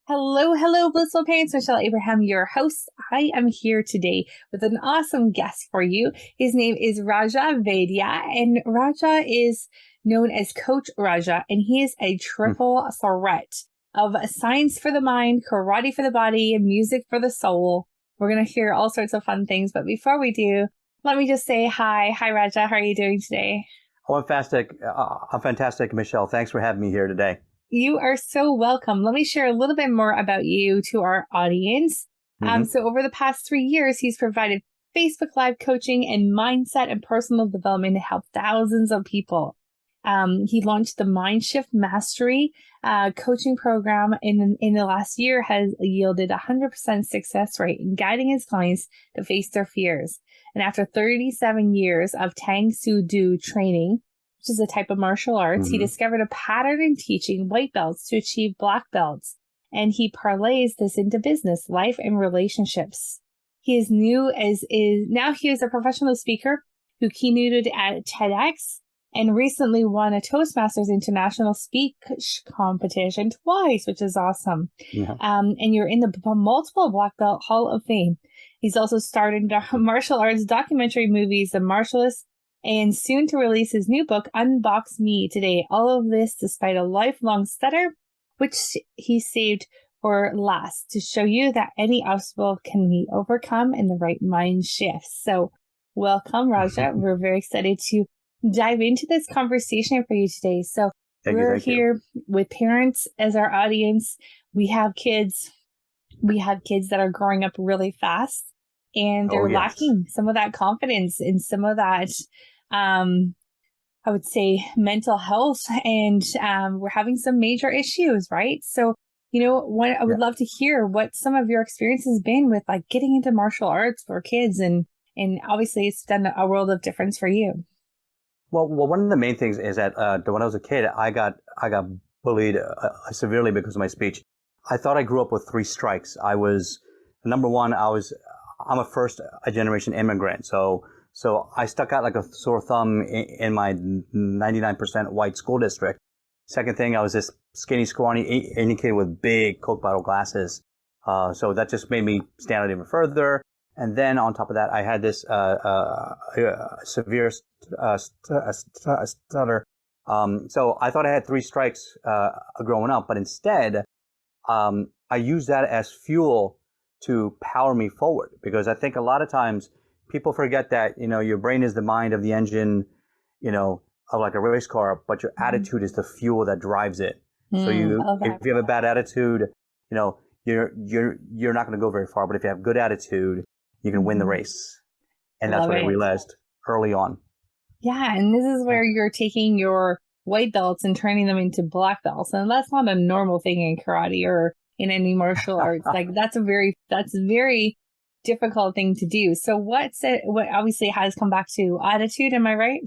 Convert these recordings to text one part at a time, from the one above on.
Hello, hello, blissful parents. Michelle Abraham, your host. I am here today with an awesome guest for you. His name is Raja Vaidya, and Raja is known as Coach Raja, and he is a triple threat of science for the mind, karate for the body, and music for the soul. We're going to hear all sorts of fun things, but before we do, let me just say hi. Hi, Raja. How are you doing today? Oh, I'm fantastic, Michelle. Thanks for having me here today. You are so welcome. Let me share a little bit more about you to our audience. So over the past 3 years, he's provided Facebook Live coaching and mindset and personal development to help thousands of people. He launched the Mind Shift Mastery coaching program in the last year, has yielded 100% success rate in guiding his clients to face their fears. And after 37 years of Tang Soo Do training, which is a type of martial arts, he discovered a pattern in teaching white belts to achieve black belts. And he parlays this into business, life, and relationships. He is now he is a professional speaker who keynoted at TEDx and recently won a Toastmasters International Speech competition twice, which is awesome. Yeah. And you're in the multiple Black Belt Hall of Fame. He's also starred in martial arts documentary movies, The Martialist, and soon to release his new book, Unbox Me Today. All of this despite a lifelong stutter, which he saved for last to show you that any obstacle can be overcome and the right mind shifts. So welcome, Raja. We're very excited to dive into this conversation for you today. So we're here with parents as our audience. We have kids. We have kids that are growing up really fast and they're lacking some of that confidence and some of that I would say mental health, and we're having some major issues, right? So, I would love to hear what some of your experience has been with like getting into martial arts for kids, and obviously it's done a world of difference for you. Well, one of the main things is that when I was a kid, I got bullied severely because of my speech. I thought I grew up with 3 strikes. I was number one. I'm a first generation immigrant, So I stuck out like a sore thumb in my 99% white school district. Second thing, I was this skinny, scrawny Indian kid with big Coke bottle glasses. So that just made me stand out even further. And then on top of that, I had this severe stutter. So I thought I had 3 strikes growing up, but instead, I used that as fuel to power me forward, because I think a lot of times people forget that, your brain is the mind of the engine, of like a race car, but your attitude is the fuel that drives it. So if you have a bad attitude, you're not going to go very far. But if you have good attitude, you can win the race. And that's what I realized early on. Yeah. And this is where you're taking your white belts and turning them into black belts. And that's not a normal thing in karate or in any martial arts. Like that's very difficult thing to do. So what obviously has come back to attitude, am I right?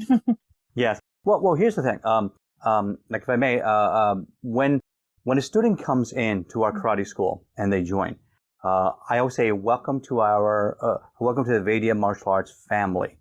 Yes. Well, here's the thing. Like if I may, when a student comes in to our karate school and they join, I always say, welcome to the Vaidya martial arts family.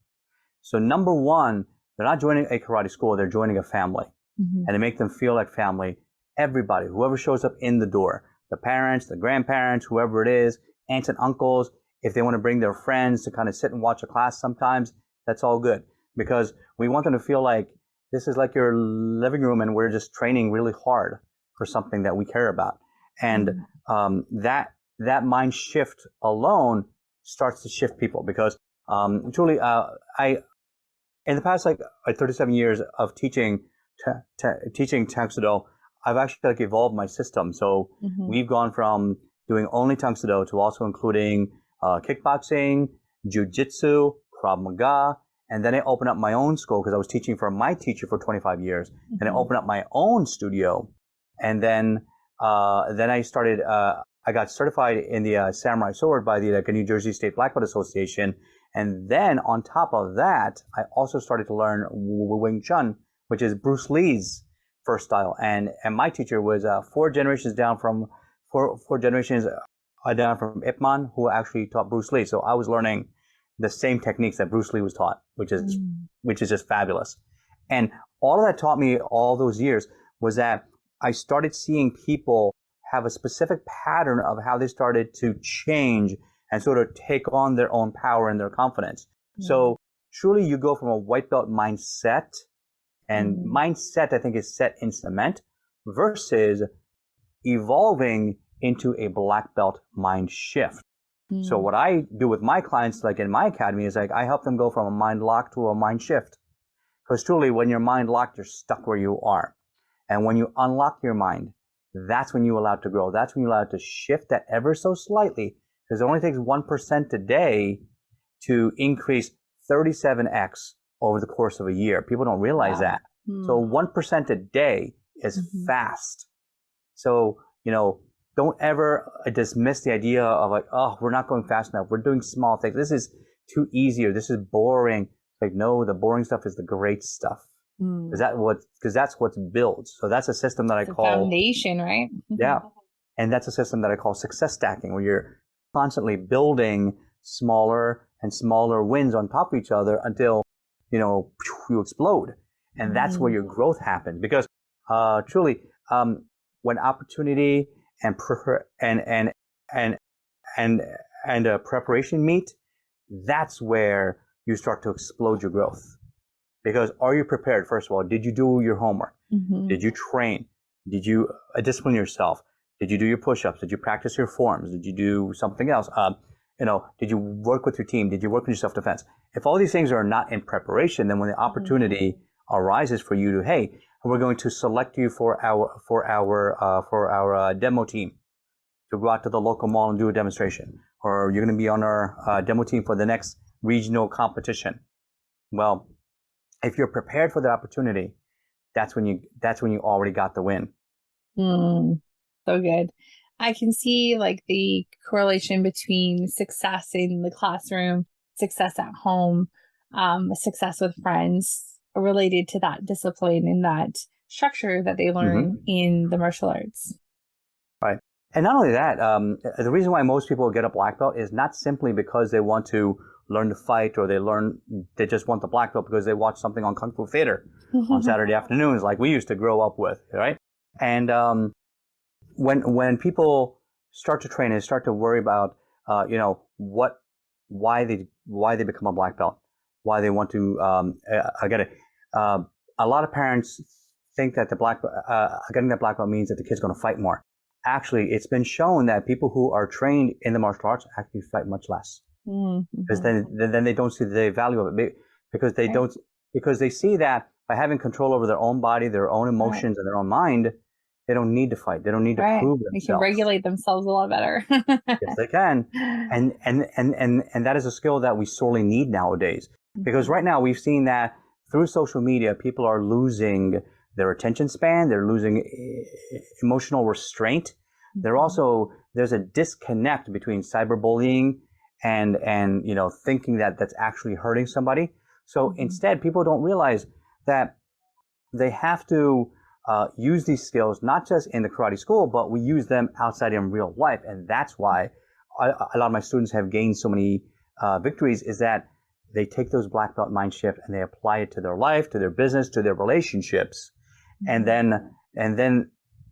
So number one, they're not joining a karate school, they're joining a family. And to make them feel like family, everybody, whoever shows up in the door, the parents, the grandparents, whoever it is, aunts and uncles, if they want to bring their friends to kind of sit and watch a class sometimes, that's all good. Because we want them to feel like this is like your living room and we're just training really hard for something that we care about. And that mind shift alone starts to shift people, because truly, in the past 37 years of teaching Tang Soo Do, I've actually evolved my system. So we've gone from doing only Tang Soo Do to also including kickboxing, jiu-jitsu, Krav Maga, and then I opened up my own school because I was teaching for my teacher for 25 years. And I opened up my own studio, and then I started. I got certified in the samurai sword by the New Jersey State Black Belt Association, and then on top of that, I also started to learn Wing Chun, which is Bruce Lee's first style, and my teacher was 4 generations down from Ip Man, who actually taught Bruce Lee. So I was learning the same techniques that Bruce Lee was taught, which is just fabulous. And all of that taught me all those years was that I started seeing people have a specific pattern of how they started to change and sort of take on their own power and their confidence. So truly you go from a white belt mindset, and mindset, I think, is set in cement, versus evolving into a black belt mind shift. So what I do with my clients, like in my academy, is like I help them go from a mind lock to a mind shift. Because truly, when you're mind locked, you're stuck where you are. And when you unlock your mind, that's when you allow it to grow. That's when you allow it to shift that ever so slightly. Because it only takes 1% a day to increase 37x over the course of a year. People don't realize that. So 1% a day is fast. So, don't ever dismiss the idea of like, oh, we're not going fast enough. We're doing small things. This is too easy, or this is boring. Like, no, the boring stuff is the great stuff. Because that's what's built. So that's a system that I call foundation, right? Yeah. And that's a system that I call success stacking, where you're constantly building smaller and smaller wins on top of each other until, you explode. And that's where your growth happens. Because truly, when opportunity and preparation meet, that's where you start to explode your growth. Because are you prepared? First of all, did you do your homework? Did you train? Did you discipline yourself? Did you do your push-ups? Did you practice your forms? Did you do something else? Did you work with your team? Did you work on your self-defense? If all these things are not in preparation, then when the opportunity arises for you to, hey, we're going to select you for our demo team to go out to the local mall and do a demonstration, or you're going to be on our demo team for the next regional competition. Well, if you're prepared for the opportunity, that's when you already got the win. So good. I can see like the correlation between success in the classroom, success at home, success with friends, related to that discipline and that structure that they learn in the martial arts. Right. And not only that, the reason why most people get a black belt is not simply because they want to learn to fight, or they just want the black belt because they watch something on Kung Fu Theater on Saturday afternoons, like we used to grow up with, right? And when people start to train and start to worry about, why they become a black belt, why they want to, a lot of parents think that getting that black belt means that the kid's going to fight more. Actually, it's been shown that people who are trained in the martial arts actually fight much less. Because then they don't see the value of it, because they see that by having control over their own body, their own emotions, and their own mind, they don't need to fight. They don't need to prove themselves. They can regulate themselves a lot better. Yes, they can. And that is a skill that we sorely need nowadays. Because right now we've seen that through social media, people are losing their attention span. They're losing emotional restraint. There's a disconnect between cyberbullying and thinking that that's actually hurting somebody. So instead, people don't realize that they have to use these skills not just in the karate school, but we use them outside in real life. And that's why a lot of my students have gained so many victories, is that they take those black belt mind shift and they apply it to their life, to their business, to their relationships. And then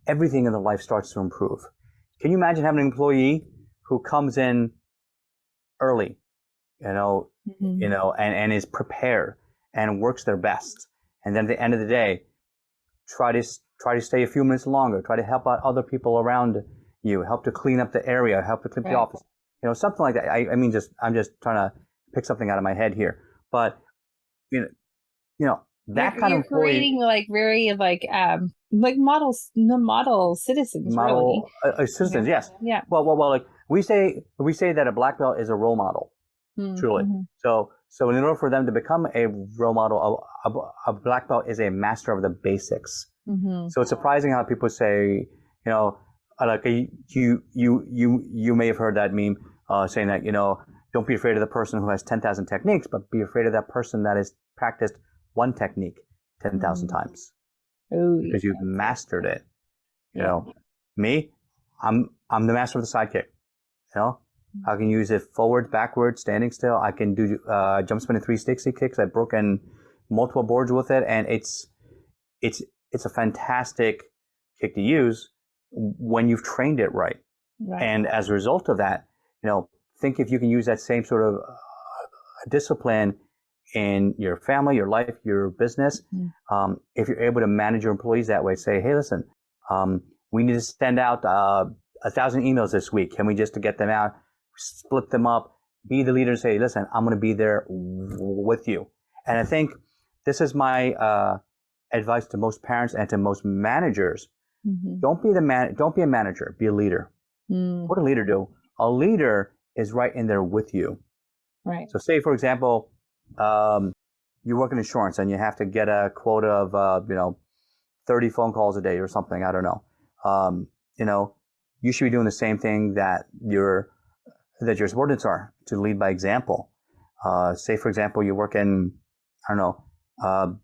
everything in their life starts to improve. Can you imagine having an employee who comes in early, and is prepared and works their best, and then at the end of the day, try to stay a few minutes longer, try to help out other people around you, help to clean up the area, help to clean up the office, something like that. I'm just trying to pick something out of my head here, but that kind of employee, creating like very like model citizens, really. Citizens, yes. Yeah. Well, like we say that a black belt is a role model, truly. So in order for them to become a role model, a black belt is a master of the basics. So it's surprising how people say, like you may have heard that meme saying that, don't be afraid of the person who has 10,000 techniques, but be afraid of that person that has practiced one technique 10,000 times. Because you've mastered it. Me, I'm the master of the sidekick. I can use it forward, backward, standing still. I can do jump spinning 360 kicks. I've broken multiple boards with it, and it's a fantastic kick to use. when you've trained it right. Right. And as a result of that, think if you can use that same sort of discipline in your family, your life, your business. If you're able to manage your employees that way, say, hey, listen, we need to send out 1,000 emails this week. Can we just to get them out, split them up, be the leader and say, listen, I'm going to be there with you. And I think this is my advice to most parents and to most managers. Don't be a manager, be a leader. What a leader do? A leader is right in there with you. Right. So say, for example, you work in insurance and you have to get a quota of, 30 phone calls a day or something. I don't know. You should be doing the same thing that your subordinates are, to lead by example. Say, for example, you work in, I don't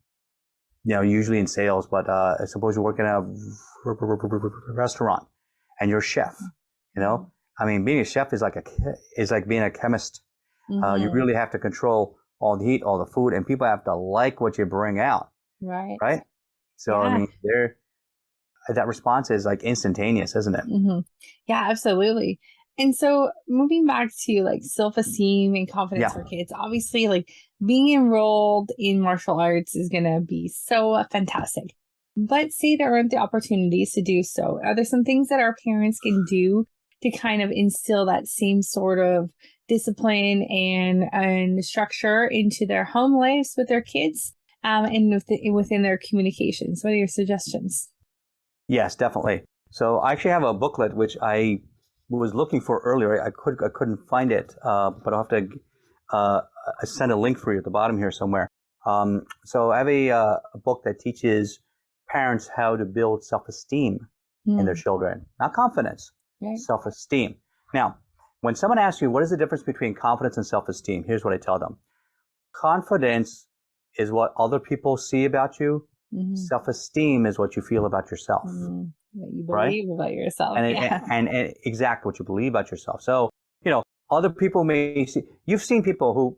know, usually in sales, but suppose you work in a restaurant and you're a chef. Being a chef is like being a chemist. You really have to control all the heat, all the food, and people have to like what you bring out. Right. Right. So, that response is like instantaneous, isn't it? Yeah, absolutely. And so moving back to like self-esteem and confidence for kids, obviously like being enrolled in martial arts is going to be so fantastic. But say there aren't the opportunities to do so. Are there some things that our parents can do to kind of instill that same sort of discipline and structure into their home lives with their kids and within their communications? What are your suggestions? Yes, definitely. So I actually have a booklet which I was looking for earlier. I couldn't find it, but I'll have to send a link for you at the bottom here somewhere. So I have a book that teaches parents how to build self-esteem in their children, not confidence, self-esteem. Now, when someone asks you, what is the difference between confidence and self-esteem? Here's what I tell them. Confidence is what other people see about you. Self-esteem is what you feel about yourself. What you believe about yourself. And exactly what you believe about yourself. So, other people may see, you've seen people who,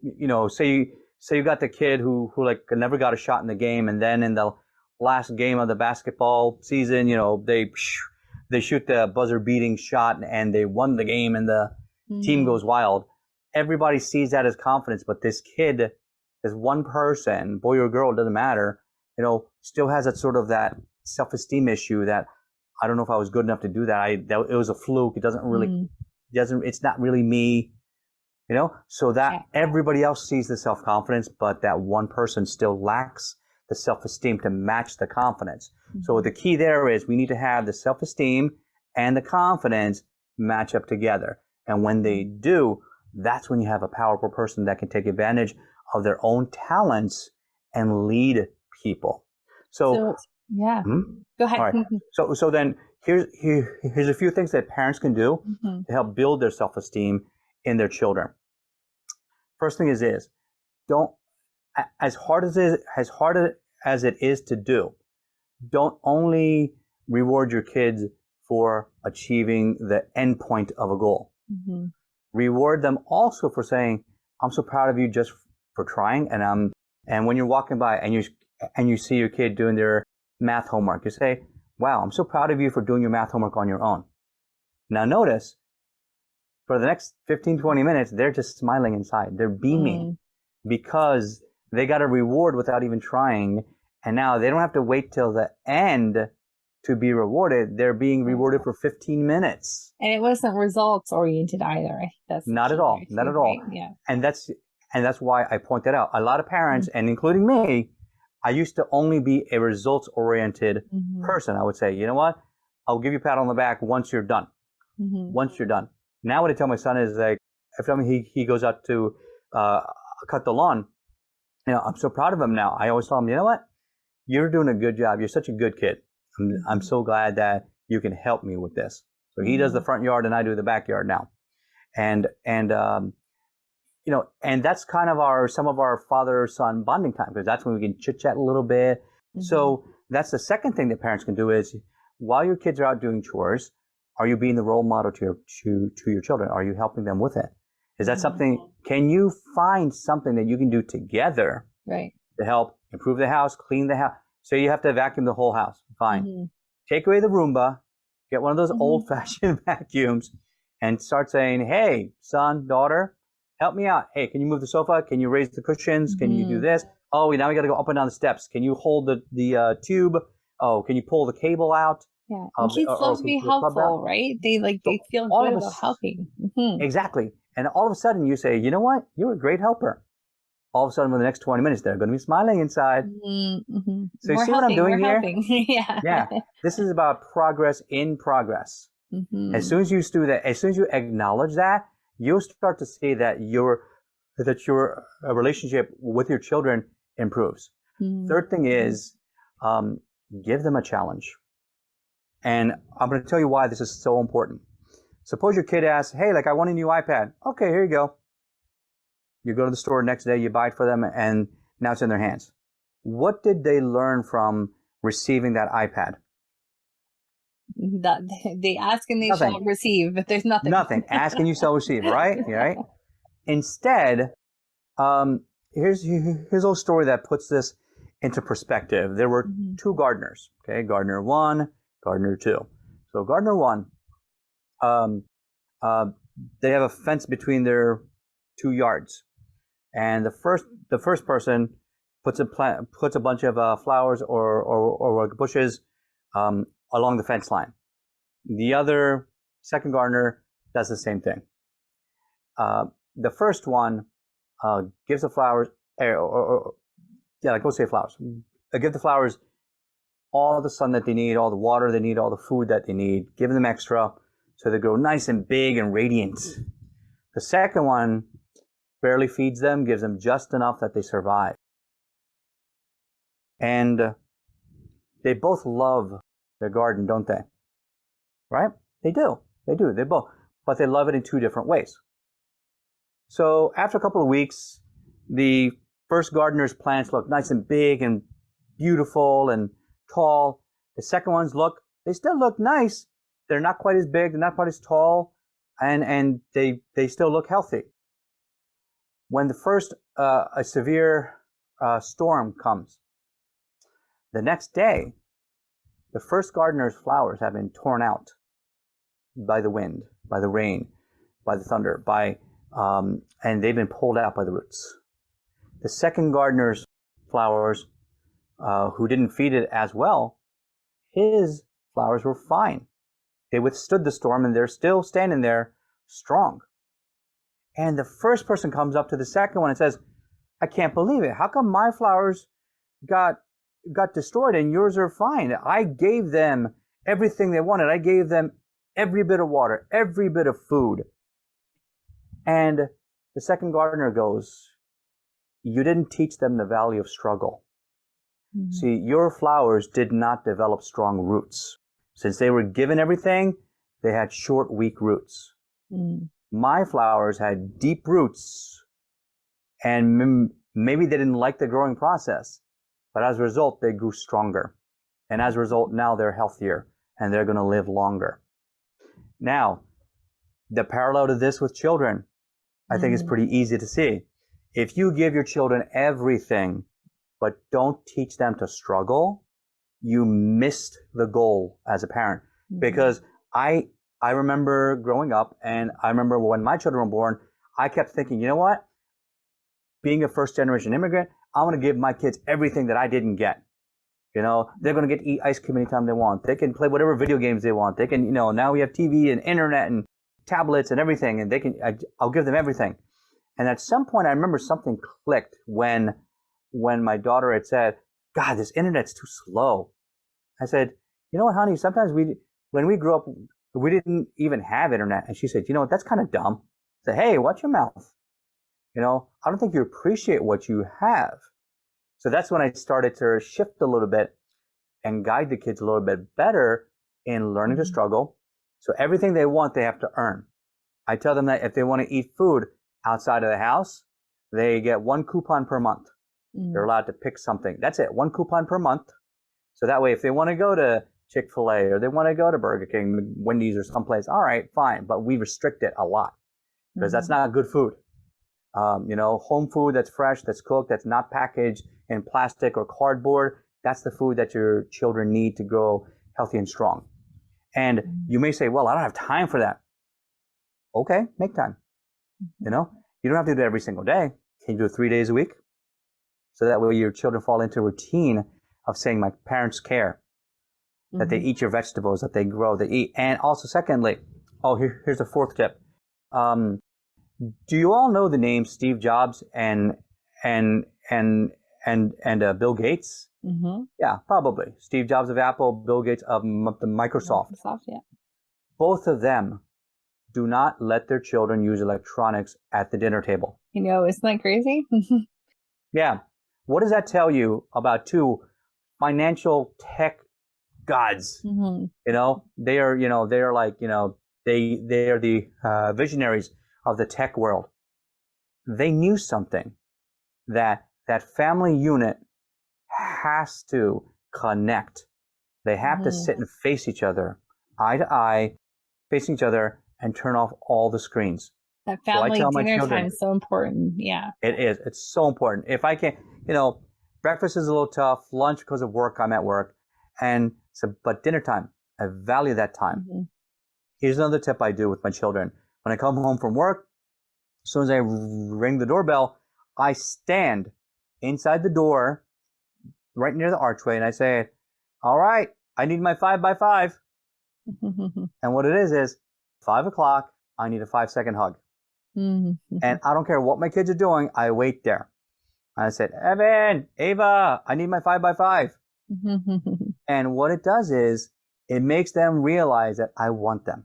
say you got the kid who like never got a shot in the game. And then in the last game of the basketball season, they shoot the buzzer beating shot and they won the game and the team goes wild. Everybody sees that as confidence, but this kid, this one person, boy or girl, doesn't matter, still has that sort of that self-esteem issue that I don't know if I was good enough to do that. It was a fluke. It doesn't really, it's not really me, so that everybody else sees the self-confidence, but that one person still lacks the self-esteem to match the confidence. So the key there is we need to have the self-esteem and the confidence match up together. And when they do, that's when you have a powerful person that can take advantage of their own talents and lead people. So go ahead. All right. So then here's a few things that parents can do to help build their self-esteem in their children. First thing is don't, as hard as it is to do, don't only reward your kids for achieving the end point of a goal. Reward them also for saying, I'm so proud of you just for trying. And when you're walking by and you see your kid doing their math homework, you say, wow, I'm so proud of you for doing your math homework on your own. Now notice, for the next 15, 20 minutes, they're just smiling inside. They're beaming because they got a reward without even trying. And now they don't have to wait till the end to be rewarded. They're being rewarded for 15 minutes. And it wasn't results oriented either. That's not at all. Not at all. Right? Yeah. And that's why I point that out. A lot of parents, and including me, I used to only be a results-oriented person. I would say, you know what? I'll give you a pat on the back once you're done. Once you're done. Now what I tell my son is like, every time he goes out to cut the lawn, I'm so proud of him now. I always tell him, you know what? You're doing a good job. You're such a good kid. I'm so glad that you can help me with this. So he does the front yard and I do the backyard now. And that's kind of some of our father-son bonding time, because that's when we can chit-chat a little bit. So that's the second thing that parents can do is, while your kids are out doing chores, are you being the role model to your children? Are you helping them with it? Is that something, can you find something that you can do together to help improve the house, clean the house? So you have to vacuum the whole house. Fine. Take away the Roomba, Get one of those old-fashioned vacuums and start saying, hey, son, daughter, help me out. Hey, can you move the sofa? Can you raise the cushions? Can you do this? Oh, now we got to go up and down the steps. Can you hold the tube? Oh, can you pull the cable out? Yeah, and kids love to be helpful, right? They feel all good of about us, helping. exactly. And all of a sudden you say, you know what? You're a great helper. All of a sudden, for the next 20 minutes, they're going to be smiling inside. So you see what I'm doing here? Yeah. Yeah. This is about progress in progress. As soon as you do that, as soon as you acknowledge that, you'll start to see that your relationship with your children improves. Third thing is, give them a challenge. And I'm going to tell you why this is so important. Suppose your kid asks, hey, like I want a new iPad. Okay, here you go. You go to the store next day, you buy it for them, and now it's in their hands. What did they learn from receiving that iPad? They ask and they Nothing. shall receive, but there's nothing. Nothing. Ask and you shall receive, right? Right? Instead, here's a little story that puts this into perspective. There were two gardeners, okay? Gardener 1, gardener 2. So gardener 1, they have a fence between their 2 yards. And the first person puts a bunch of flowers or bushes along the fence line. The second gardener does the same thing. The first one gives the flowers, go say flowers. Give the flowers all the sun that they need, all the water they need, all the food that they need. Give them extra so they grow nice and big and radiant. The second one barely feeds them, gives them just enough that they survive. And they both love their garden, don't they? Right? They do. They both. But they love it in 2 different ways. So after a couple of weeks, the first gardener's plants look nice and big and beautiful and tall. The second ones they still look nice. They're not quite as big, they're not quite as tall, and they still look healthy. When the first a severe storm comes, the next day, the first gardener's flowers have been torn out by the wind, by the rain, by the thunder, and they've been pulled out by the roots. The second gardener's flowers, who didn't feed it as well, his flowers were fine. They withstood the storm, and they're still standing there strong. And the first person comes up to the second one and says, I can't believe it. How come my flowers got destroyed and yours are fine? I gave them everything they wanted. I gave them every bit of water, every bit of food. And the second gardener goes, you didn't teach them the value of struggle. See, your flowers did not develop strong roots. Since they were given everything, they had short, weak roots. My flowers had deep roots, and maybe they didn't like the growing process, but as a result, they grew stronger. And as a result, now they're healthier, and they're going to live longer. Now, the parallel to this with children, I think is pretty easy to see. If you give your children everything, but don't teach them to struggle, you missed the goal as a parent. Because I remember growing up, and I remember when my children were born, I kept thinking, you know what? Being a first-generation immigrant, I want to give my kids everything that I didn't get. You know, they're going to get to eat ice cream anytime they want. They can play whatever video games they want. They can, now we have TV and internet and tablets and everything, and I'll give them everything. And at some point, I remember something clicked when my daughter had said, God, this internet's too slow. I said, you know what, honey, sometimes when we grew up, we didn't even have internet. And she said, you know what, that's kind of dumb. I said, hey, watch your mouth. I don't think you appreciate what you have. So that's when I started to shift a little bit and guide the kids a little bit better in learning to struggle. So everything they want, they have to earn. I tell them that if they want to eat food outside of the house, they get 1 coupon per month. They're allowed to pick something. That's it, 1 coupon per month. So that way, if they want to go to Chick-fil-A or they want to go to Burger King, Wendy's or someplace, all right, fine. But we restrict it a lot because that's not good food. Home food that's fresh, that's cooked, that's not packaged in plastic or cardboard, that's the food that your children need to grow healthy and strong. And you may say, well, I don't have time for that. Okay, make time. You know, you don't have to do it every single day. Can you do it 3 days a week? So that way your children fall into a routine of saying, my parents care, that they eat your vegetables, that they grow, they eat. And also, secondly, here's a fourth tip. Do you all know the names Steve Jobs and Bill Gates? Yeah, probably. Steve Jobs of Apple, Bill Gates of Microsoft. Yeah. Both of them do not let their children use electronics at the dinner table. You know, isn't that crazy? Yeah. What does that tell you about two financial tech gods? You know, they are like, they are the visionaries of the tech world. They knew something, that family unit has to connect. They have to sit and face each other, eye to eye, facing each other, and turn off all the screens. That family dinner time is so important. Yeah. It is. It's so important. If I can't, breakfast is a little tough, lunch because of work, I'm at work. But dinner time, I value that time. Here's another tip I do with my children. When I come home from work, as soon as I ring the doorbell, I stand inside the door, right near the archway, and I say, all right, I need my 5x5. And what it is 5 o'clock, I need a 5-second hug. And I don't care what my kids are doing, I wait there. I said, Evan, Ava, I need my 5x5. And what it does is, it makes them realize that I want them.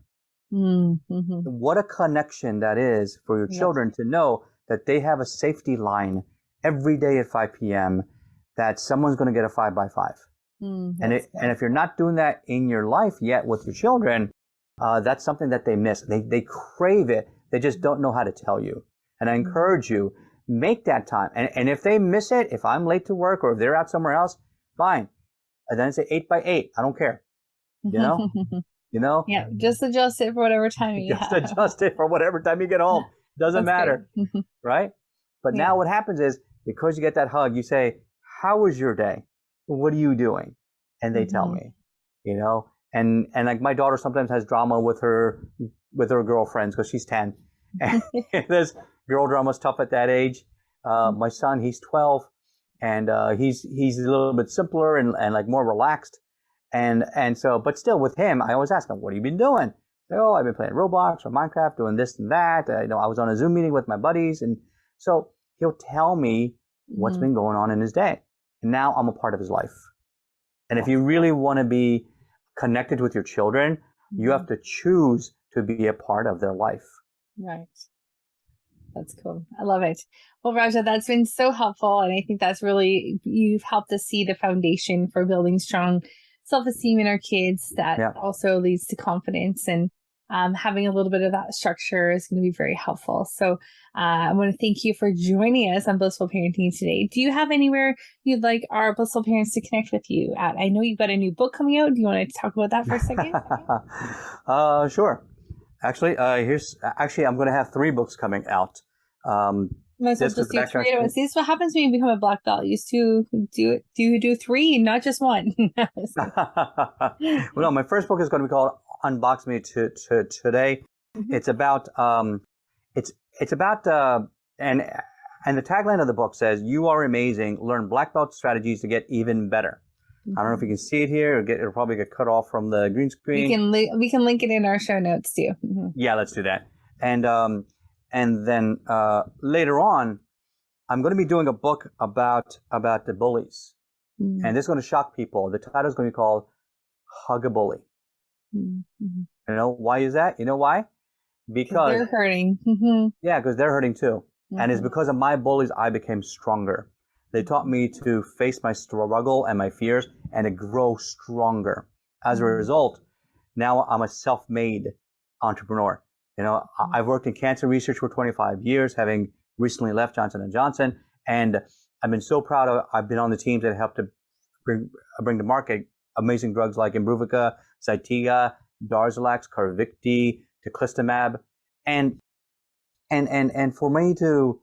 What a connection that is for your children to know that they have a safety line every day at 5 p.m. that someone's going to get a 5x5. And if you're not doing that in your life yet with your children, that's something that they miss. They crave it. They just don't know how to tell you. And I encourage you, make that time. And if they miss it, if I'm late to work or if they're out somewhere else, fine. And then say 8x8. I don't care. Yeah, just adjust it for whatever time you have. Just adjust it for whatever time you get home. Doesn't matter. Right? But now what happens is, because you get that hug, you say, how was your day? What are you doing? And they tell me, and like my daughter sometimes has drama with her girlfriends because she's 10. And this girl drama is tough at that age. My son, he's 12, and he's a little bit simpler and like more relaxed. And so, but still with him, I always ask him, what have you been doing? Oh, I've been playing Roblox or Minecraft, doing this and that. I was on a Zoom meeting with my buddies. And so he'll tell me what's been going on in his day. And now I'm a part of his life. And if you really want to be connected with your children, you have to choose to be a part of their life. Right. That's cool. I love it. Well, Raja, that's been so helpful. And I think that's really, you've helped us see the foundation for building strong self-esteem in our kids that also leads to confidence, and having a little bit of that structure is going to be very helpful. So I want to thank you for joining us on Blissful Parenting today. Do you have anywhere you'd like our Blissful parents to connect with you at? I know you've got a new book coming out. Do you want to talk about that for a second? Sure. Actually, I'm going to have 3 books coming out. Might as well just do 3 at once. This is what happens when you become a black belt. You used to do 3, not just 1. Well, no, my first book is going to be called Unbox Me Today. It's about and the tagline of the book says, "You are amazing. Learn black belt strategies to get even better." I don't know if you can see it here. It'll probably get cut off from the green screen. We can link it in our show notes too. Yeah, let's do that. And then later on, I'm going to be doing a book about the bullies. And this is going to shock people. The title is going to be called Hug a Bully. Why is that? You know why? Because they're hurting. Yeah, because they're hurting too. And it's because of my bullies I became stronger. They taught me to face my struggle and my fears and to grow stronger. As a result, now I'm a self-made entrepreneur. I've worked in cancer research for 25 years, having recently left Johnson & Johnson. And I've been so proud of, I've been on the teams that helped to bring to market amazing drugs like Imbruvica, Zytiga, Darzalex, Carvykti, Teclistamab. And for me to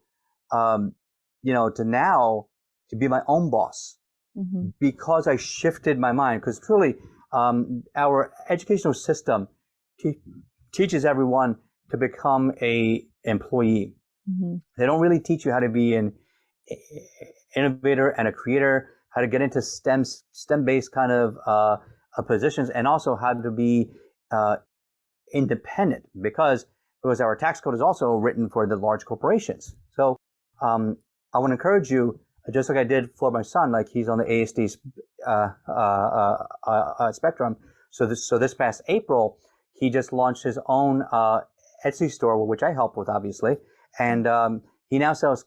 now to be my own boss, because I shifted my mind, because truly our educational system teaches everyone to become a employee. Mm-hmm. They don't really teach you how to be an innovator and a creator, how to get into STEM-based kind of positions, and also how to be independent, because our tax code is also written for the large corporations. So I want to encourage you, just like I did for my son, like he's on the ASD spectrum. So this past April, he just launched his own Etsy store, which I help with, obviously, and he now sells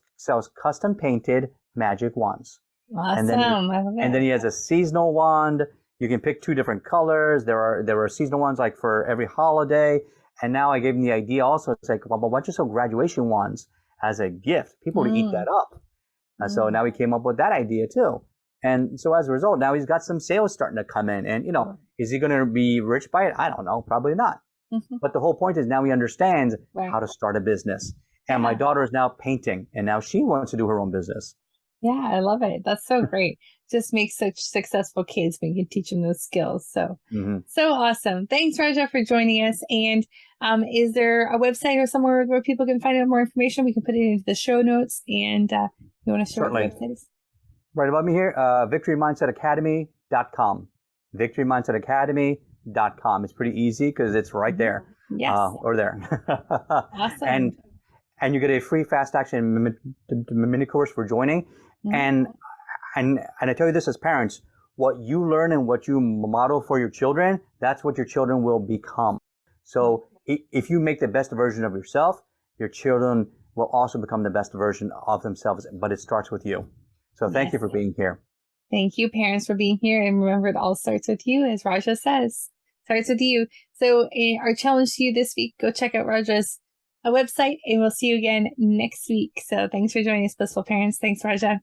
custom painted magic wands. Awesome. I love it. And then he has a seasonal wand. You can pick 2 different colors. There are seasonal ones like for every holiday. And now I gave him the idea also. It's like, well, why don't you sell graduation wands as a gift? People would eat that up. So now he came up with that idea too. And so as a result, now he's got some sales starting to come in. And, is he going to be rich by it? I don't know. Probably not. But the whole point is now he understands how to start a business. And my daughter is now painting, and now she wants to do her own business. Yeah, I love it. That's so great. Just make such successful kids when you can teach them those skills. So, so awesome. Thanks, Raja, for joining us. And is there a website or somewhere where people can find out more information? We can put it into the show notes. And you want to share what the website is? Right above me here, victorymindsetacademy.com. victorymindsetacademy.com. It's pretty easy because it's right there. Yes. Or there. Awesome. And you get a free fast action mini course for joining. And I tell you this as parents, what you learn and what you model for your children, that's what your children will become. So if you make the best version of yourself, your children will also become the best version of themselves, but it starts with you. So thank you for being here. Thank you, parents, for being here. And remember, it all starts with you, as Raja says. Starts with you. So our challenge to you this week, go check out Raja's website, and we'll see you again next week. So thanks for joining us, Blissful Parents. Thanks, Raja.